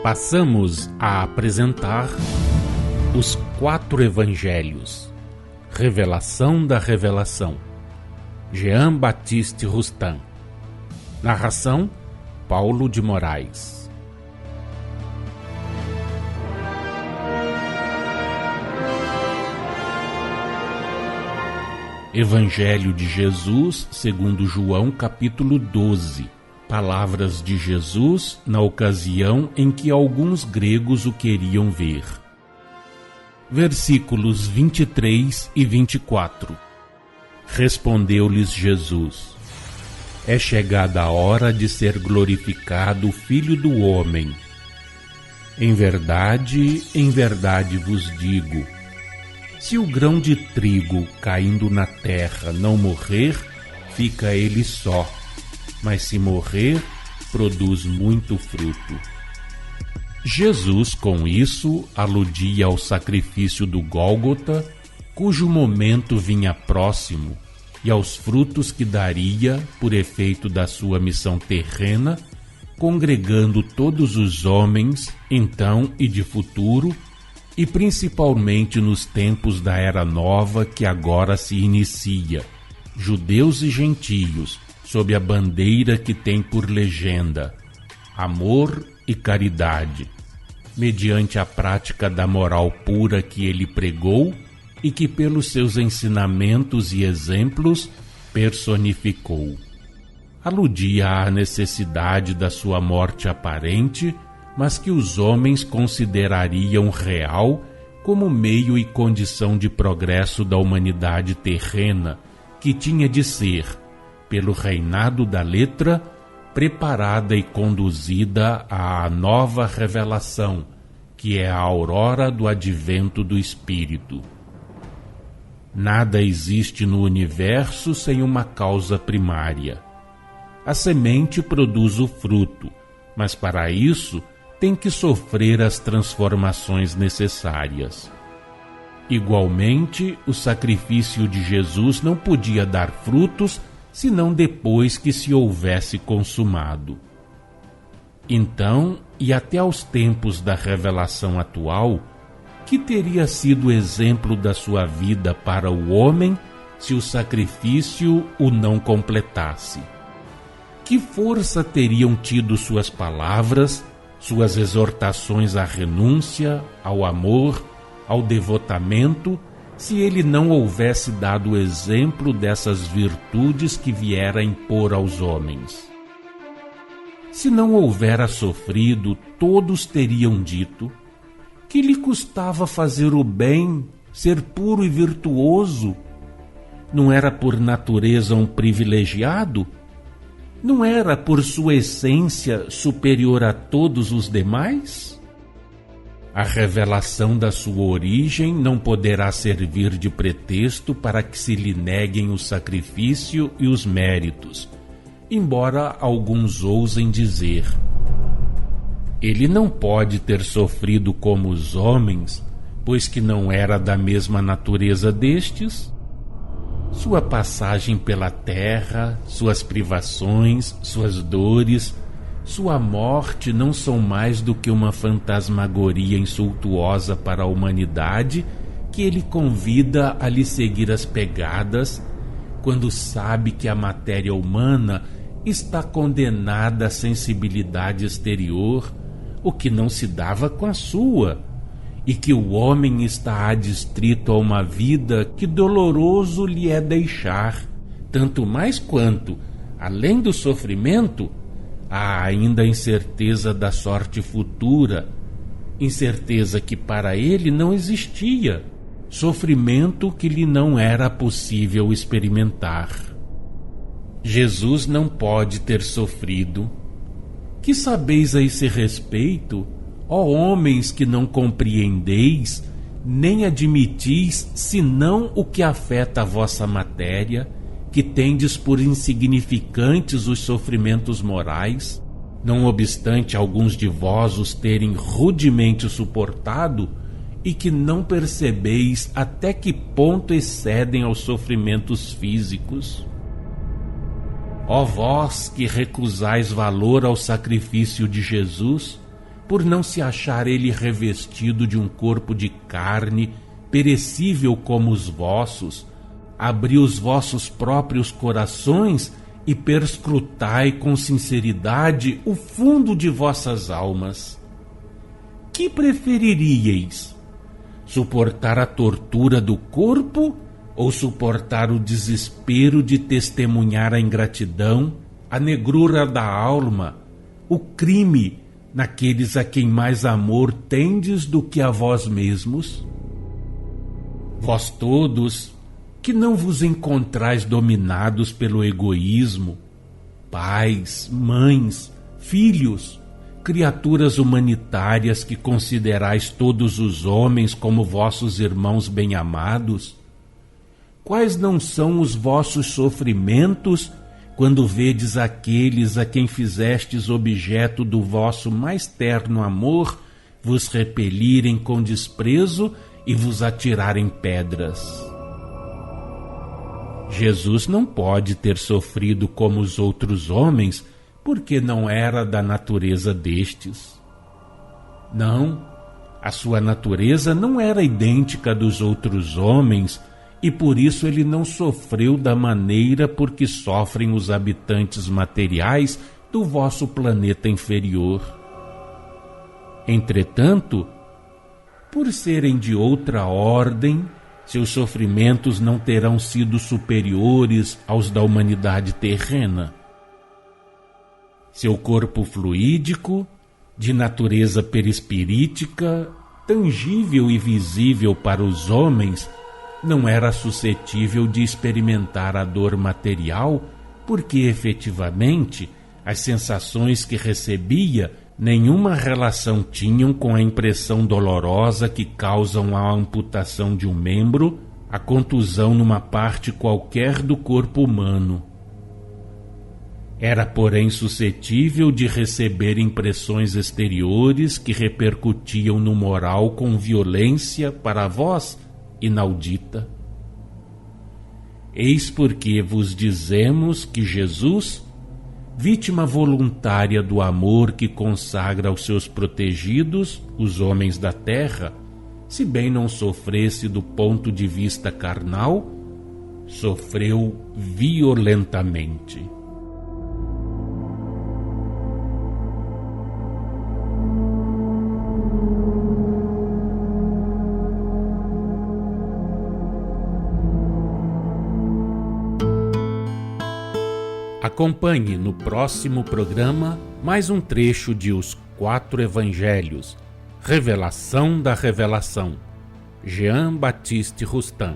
Passamos a apresentar os 4 Evangelhos, Revelação da Revelação, Jean Baptiste Rustin. Narração, Paulo de Moraes. Evangelho de Jesus, segundo João, capítulo 12. Palavras de Jesus na ocasião em que alguns gregos o queriam ver. Versículos 23 e 24. Respondeu-lhes Jesus: É chegada a hora de ser glorificado o Filho do Homem. Em verdade vos digo, se o grão de trigo caindo na terra não morrer, fica ele só. Mas se morrer, produz muito fruto. Jesus, com isso, aludia ao sacrifício do Gólgota, cujo momento vinha próximo, e aos frutos que daria por efeito da sua missão terrena, congregando todos os homens, então e de futuro, e principalmente nos tempos da Era Nova que agora se inicia, judeus e gentios, sob a bandeira que tem por legenda amor e caridade, mediante a prática da moral pura que ele pregou e que pelos seus ensinamentos e exemplos personificou. Aludia à necessidade da sua morte aparente, mas que os homens considerariam real como meio e condição de progresso da humanidade terrena, que tinha de ser, pelo reinado da letra, preparada e conduzida à nova revelação, que é a aurora do advento do Espírito. Nada existe no universo sem uma causa primária. A semente produz o fruto, mas para isso tem que sofrer as transformações necessárias. Igualmente, o sacrifício de Jesus não podia dar frutos senão depois que se houvesse consumado. Então, e até aos tempos da revelação atual, que teria sido exemplo da sua vida para o homem se o sacrifício o não completasse? Que força teriam tido suas palavras, suas exortações à renúncia, ao amor, ao devotamento, se ele não houvesse dado o exemplo dessas virtudes que viera impor aos homens? Se não houvera sofrido, todos teriam dito: que lhe custava fazer o bem, ser puro e virtuoso? Não era por natureza um privilegiado? Não era por sua essência superior a todos os demais? A revelação da sua origem não poderá servir de pretexto para que se lhe neguem o sacrifício e os méritos, embora alguns ousem dizer: ele não pode ter sofrido como os homens, pois que não era da mesma natureza destes. Sua passagem pela terra, suas privações, suas dores, sua morte não são mais do que uma fantasmagoria insultuosa para a humanidade que ele convida a lhe seguir as pegadas, quando sabe que a matéria humana está condenada à sensibilidade exterior, o que não se dava com a sua, e que o homem está adstrito a uma vida que doloroso lhe é deixar, tanto mais quanto, além do sofrimento, há ainda a incerteza da sorte futura, incerteza que para ele não existia, sofrimento que lhe não era possível experimentar. Jesus não pode ter sofrido. Que sabeis a esse respeito, ó homens que não compreendeis, nem admitis senão o que afeta a vossa matéria, que tendes por insignificantes os sofrimentos morais, não obstante alguns de vós os terem rudemente suportado, e que não percebeis até que ponto excedem aos sofrimentos físicos. Ó vós que recusais valor ao sacrifício de Jesus, por não se achar ele revestido de um corpo de carne, perecível como os vossos, abri os vossos próprios corações e perscrutai com sinceridade o fundo de vossas almas. Que preferiríeis? Suportar a tortura do corpo ou suportar o desespero de testemunhar a ingratidão, a negrura da alma, o crime naqueles a quem mais amor tendes do que a vós mesmos? Vós todos, que não vos encontrais dominados pelo egoísmo, pais, mães, filhos, criaturas humanitárias que considerais todos os homens como vossos irmãos bem-amados, quais não são os vossos sofrimentos quando vedes aqueles a quem fizestes objeto do vosso mais terno amor vos repelirem com desprezo e vos atirarem pedras? Jesus não pode ter sofrido como os outros homens, porque não era da natureza destes. Não, a sua natureza não era idêntica dos outros homens, e por isso ele não sofreu da maneira por que sofrem os habitantes materiais do vosso planeta inferior. Entretanto, por serem de outra ordem, seus sofrimentos não terão sido superiores aos da humanidade terrena. Seu corpo fluídico, de natureza perispirítica, tangível e visível para os homens, não era suscetível de experimentar a dor material, porque efetivamente as sensações que recebia nenhuma relação tinham com a impressão dolorosa que causam a amputação de um membro, a contusão numa parte qualquer do corpo humano. Era, porém, suscetível de receber impressões exteriores que repercutiam no moral com violência para vós inaudita. Eis porque vos dizemos que Jesus, vítima voluntária do amor que consagra aos seus protegidos, os homens da terra, se bem não sofresse do ponto de vista carnal, sofreu violentamente. Acompanhe no próximo programa mais um trecho de Os Quatro Evangelhos, Revelação da Revelação, Jean Baptiste Rustin.